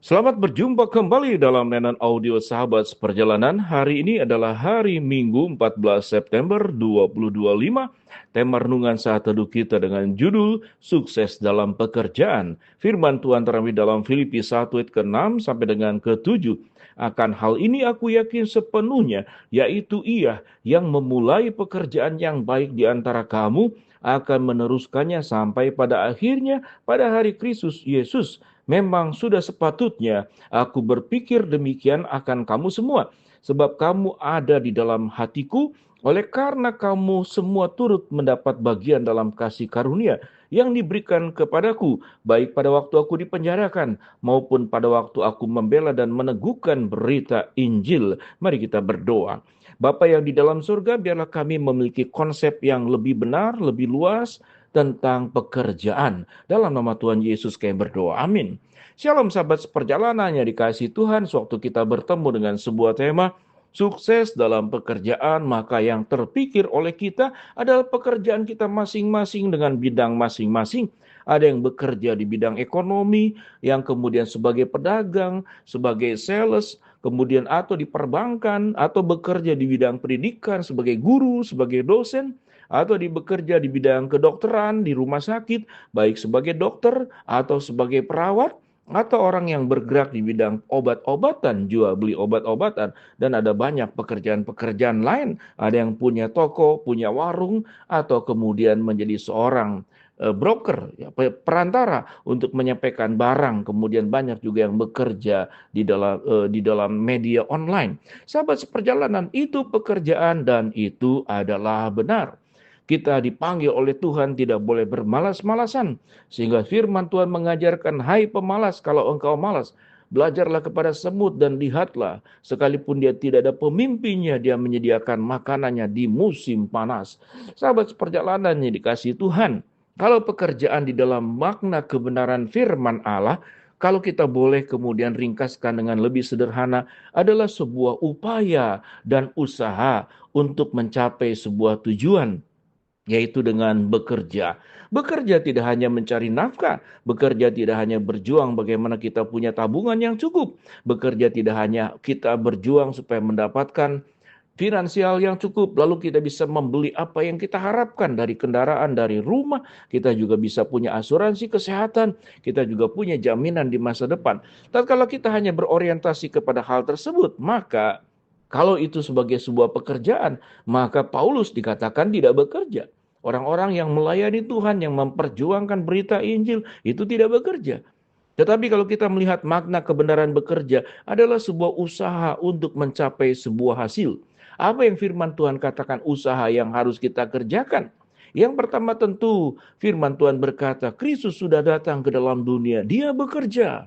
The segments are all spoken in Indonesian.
Selamat berjumpa kembali dalam layanan audio Sahabat Seperjalanan. Hari ini adalah hari Minggu 14 September 2025. Tema renungan saat teduh kita dengan judul Sukses dalam Pekerjaan. Firman Tuhan terambil dalam Filipi 1 ayat ke-6 sampai dengan ke-7. Akan hal ini aku yakin sepenuhnya, yaitu Ia yang memulai pekerjaan yang baik di antara kamu akan meneruskannya sampai pada akhirnya pada hari Kristus Yesus. Memang sudah sepatutnya aku berpikir demikian akan kamu semua, sebab kamu ada di dalam hatiku, oleh karena kamu semua turut mendapat bagian dalam kasih karunia yang diberikan kepadaku, baik pada waktu aku dipenjarakan, maupun pada waktu aku membela dan meneguhkan berita Injil. Mari kita berdoa. Bapa yang di dalam surga, biarlah kami memiliki konsep yang lebih benar, lebih luas tentang pekerjaan. Dalam nama Tuhan Yesus kami berdoa. Amin. Shalom sahabat seperjalanan yang dikasihi Tuhan. Sewaktu kita bertemu dengan sebuah tema sukses dalam pekerjaan, maka yang terpikir oleh kita adalah pekerjaan kita masing-masing dengan bidang masing-masing. Ada yang bekerja di bidang ekonomi, yang kemudian sebagai pedagang, sebagai sales, kemudian atau di perbankan, atau bekerja di bidang pendidikan sebagai guru, sebagai dosen, atau bekerja di bidang kedokteran di rumah sakit, baik sebagai dokter atau sebagai perawat, atau orang yang bergerak di bidang obat-obatan, jual beli obat-obatan, dan ada banyak pekerjaan-pekerjaan lain. Ada yang punya toko, punya warung, atau kemudian menjadi seorang broker, ya, perantara untuk menyampaikan barang. Kemudian banyak juga yang bekerja di dalam media online. Sahabat seperjalanan, itu pekerjaan dan itu adalah benar. Kita dipanggil oleh Tuhan tidak boleh bermalas-malasan. Sehingga firman Tuhan mengajarkan, hai pemalas, kalau engkau malas, belajarlah kepada semut dan lihatlah, sekalipun dia tidak ada pemimpinnya, dia menyediakan makanannya di musim panas. Sahabat seperjalanannya dikasih Tuhan, kalau pekerjaan di dalam makna kebenaran firman Allah, kalau kita boleh kemudian ringkaskan dengan lebih sederhana, adalah sebuah upaya dan usaha untuk mencapai sebuah tujuan, yaitu dengan bekerja. Bekerja tidak hanya mencari nafkah, bekerja tidak hanya berjuang bagaimana kita punya tabungan yang cukup, bekerja tidak hanya kita berjuang supaya mendapatkan finansial yang cukup, lalu kita bisa membeli apa yang kita harapkan dari kendaraan, dari rumah, kita juga bisa punya asuransi kesehatan, kita juga punya jaminan di masa depan. Dan kalau kita hanya berorientasi kepada hal tersebut, maka kalau itu sebagai sebuah pekerjaan, maka Paulus dikatakan tidak bekerja. Orang-orang yang melayani Tuhan, yang memperjuangkan berita Injil, itu tidak bekerja. Tetapi kalau kita melihat makna kebenaran bekerja adalah sebuah usaha untuk mencapai sebuah hasil. Apa yang firman Tuhan katakan usaha yang harus kita kerjakan? Yang pertama tentu firman Tuhan berkata, Kristus sudah datang ke dalam dunia, dia bekerja.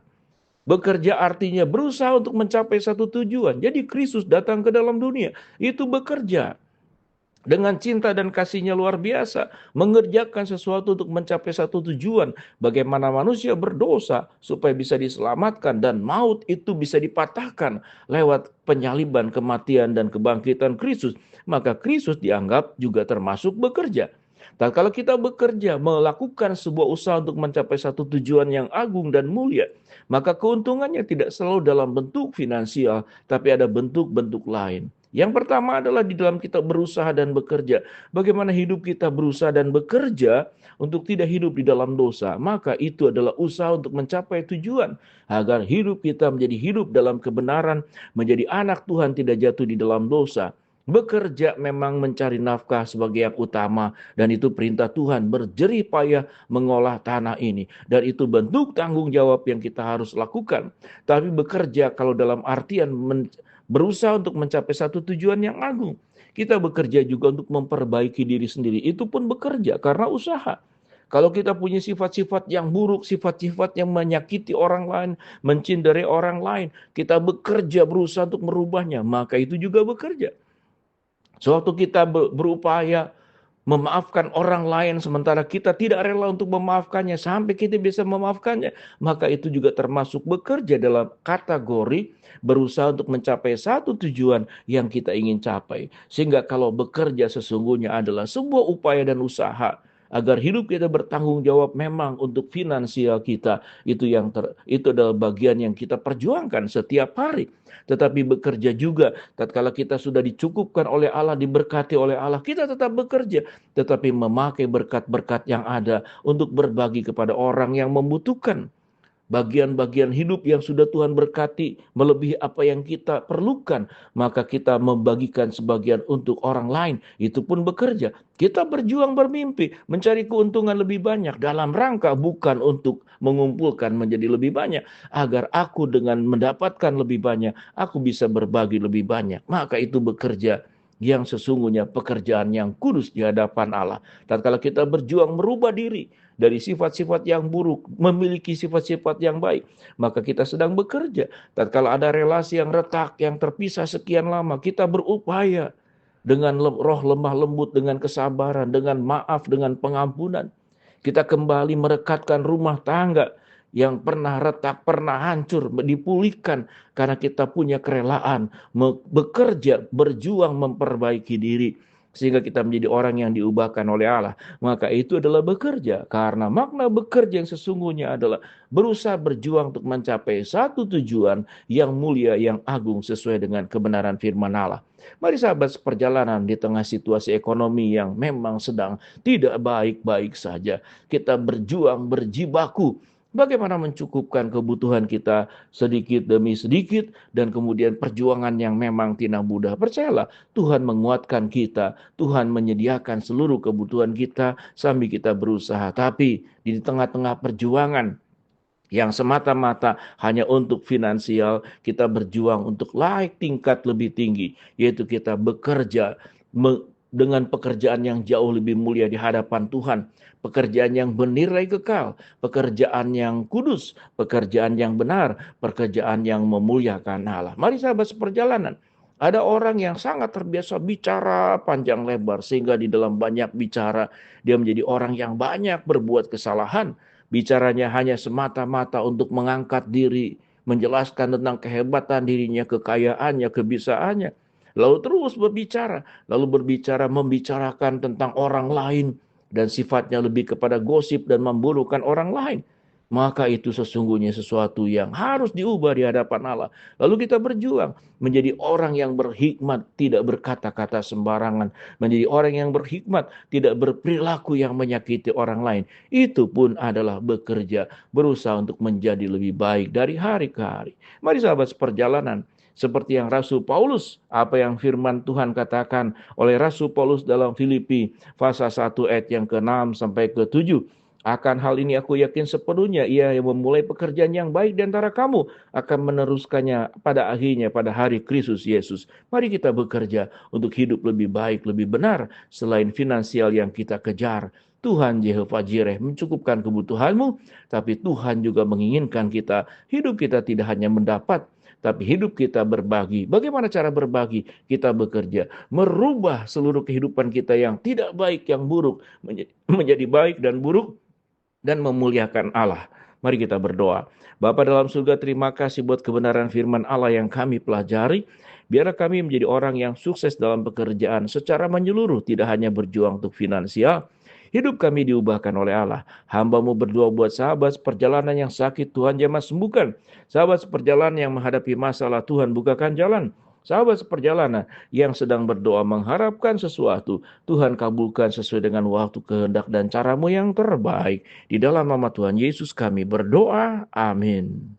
Bekerja artinya berusaha untuk mencapai satu tujuan. Jadi Kristus datang ke dalam dunia, itu bekerja dengan cinta dan kasihnya luar biasa, mengerjakan sesuatu untuk mencapai satu tujuan, bagaimana manusia berdosa supaya bisa diselamatkan dan maut itu bisa dipatahkan lewat penyaliban, kematian dan kebangkitan Kristus. Maka Kristus dianggap juga termasuk bekerja. Dan kalau kita bekerja, melakukan sebuah usaha untuk mencapai satu tujuan yang agung dan mulia, maka keuntungannya tidak selalu dalam bentuk finansial, tapi ada bentuk-bentuk lain. Yang pertama adalah di dalam kita berusaha dan bekerja. Bagaimana hidup kita berusaha dan bekerja untuk tidak hidup di dalam dosa. Maka itu adalah usaha untuk mencapai tujuan. Agar hidup kita menjadi hidup dalam kebenaran, menjadi anak Tuhan tidak jatuh di dalam dosa. Bekerja memang mencari nafkah sebagai yang utama, dan itu perintah Tuhan, berjerih payah mengolah tanah ini, dan itu bentuk tanggung jawab yang kita harus lakukan. Tapi bekerja kalau dalam artian berusaha untuk mencapai satu tujuan yang agung, kita bekerja juga untuk memperbaiki diri sendiri, itu pun bekerja karena usaha. Kalau kita punya sifat-sifat yang buruk, sifat-sifat yang menyakiti orang lain, mencinderi orang lain, kita bekerja berusaha untuk merubahnya, maka itu juga bekerja. Sewaktu kita berupaya memaafkan orang lain sementara kita tidak rela untuk memaafkannya sampai kita bisa memaafkannya, maka itu juga termasuk bekerja dalam kategori berusaha untuk mencapai satu tujuan yang kita ingin capai. Sehingga kalau bekerja sesungguhnya adalah sebuah upaya dan usaha agar hidup kita bertanggung jawab memang untuk finansial kita. Itu adalah bagian yang kita perjuangkan setiap hari. Tetapi bekerja juga, tatkala kita sudah dicukupkan oleh Allah, diberkati oleh Allah, kita tetap bekerja, tetapi memakai berkat-berkat yang ada untuk berbagi kepada orang yang membutuhkan. Bagian-bagian hidup yang sudah Tuhan berkati melebihi apa yang kita perlukan, maka kita membagikan sebagian untuk orang lain. Itu pun bekerja. Kita berjuang bermimpi, mencari keuntungan lebih banyak dalam rangka bukan untuk mengumpulkan menjadi lebih banyak, agar aku dengan mendapatkan lebih banyak, aku bisa berbagi lebih banyak. Maka itu bekerja yang sesungguhnya pekerjaan yang kudus di hadapan Allah. Tatkala kita berjuang merubah diri dari sifat-sifat yang buruk, memiliki sifat-sifat yang baik, maka kita sedang bekerja. Tatkala ada relasi yang retak, yang terpisah sekian lama, kita berupaya dengan roh lemah lembut, dengan kesabaran, dengan maaf, dengan pengampunan. Kita kembali merekatkan rumah tangga yang pernah retak, pernah hancur, dipulihkan karena kita punya kerelaan bekerja, berjuang memperbaiki diri sehingga kita menjadi orang yang diubahkan oleh Allah. Maka itu adalah bekerja, karena makna bekerja yang sesungguhnya adalah berusaha berjuang untuk mencapai satu tujuan yang mulia, yang agung sesuai dengan kebenaran firman Allah. Mari sahabat seperjalanan, di tengah situasi ekonomi yang memang sedang tidak baik-baik saja, kita berjuang, berjibaku bagaimana mencukupkan kebutuhan kita sedikit demi sedikit, dan kemudian perjuangan yang memang tidak mudah. Percayalah, Tuhan menguatkan kita, Tuhan menyediakan seluruh kebutuhan kita sambil kita berusaha. Tapi di tengah-tengah perjuangan yang semata-mata hanya untuk finansial, kita berjuang untuk naik tingkat lebih tinggi, yaitu kita bekerja dengan pekerjaan yang jauh lebih mulia di hadapan Tuhan, pekerjaan yang bernilai kekal, pekerjaan yang kudus, pekerjaan yang benar, pekerjaan yang memuliakan Allah. Mari sahabat seperjalanan, ada orang yang sangat terbiasa bicara panjang lebar, sehingga di dalam banyak bicara, dia menjadi orang yang banyak berbuat kesalahan. Bicaranya hanya semata-mata untuk mengangkat diri, menjelaskan tentang kehebatan dirinya, kekayaannya, kebisaannya. Lalu terus berbicara, membicarakan tentang orang lain, dan sifatnya lebih kepada gosip dan memburukkan orang lain. Maka itu sesungguhnya sesuatu yang harus diubah di hadapan Allah. Lalu kita berjuang menjadi orang yang berhikmat, tidak berkata-kata sembarangan. Menjadi orang yang berhikmat, tidak berperilaku yang menyakiti orang lain. Itu pun adalah bekerja, berusaha untuk menjadi lebih baik dari hari ke hari. Mari sahabat seperjalanan, seperti yang Rasul Paulus, apa yang firman Tuhan katakan oleh Rasul Paulus dalam Filipi pasal 1 ayat yang ke-6 sampai ke-7. Akan hal ini aku yakin sepenuhnya, ia yang memulai pekerjaan yang baik di antara kamu akan meneruskannya pada akhirnya pada hari Kristus Yesus. Mari kita bekerja untuk hidup lebih baik, lebih benar. Selain finansial yang kita kejar, Tuhan Yehova Jireh mencukupkan kebutuhanmu, tapi Tuhan juga menginginkan hidup kita tidak hanya mendapat, tapi hidup kita berbagi. Bagaimana cara berbagi? Kita bekerja, merubah seluruh kehidupan kita yang tidak baik, yang buruk, menjadi baik dan buruk, dan memuliakan Allah. Mari kita berdoa. Bapa dalam surga, terima kasih buat kebenaran firman Allah yang kami pelajari. Biarlah kami menjadi orang yang sukses dalam pekerjaan secara menyeluruh, tidak hanya berjuang untuk finansial. Hidup kami diubahkan oleh Allah. Hamba-Mu berdoa buat sahabat perjalanan yang sakit, Tuhan jamah sembuhkan. Sahabat seperjalanan yang menghadapi masalah, Tuhan bukakan jalan. Sahabat seperjalanan yang sedang berdoa mengharapkan sesuatu, Tuhan kabulkan sesuai dengan waktu, kehendak, dan cara-Mu yang terbaik. Di dalam nama Tuhan Yesus kami berdoa. Amin.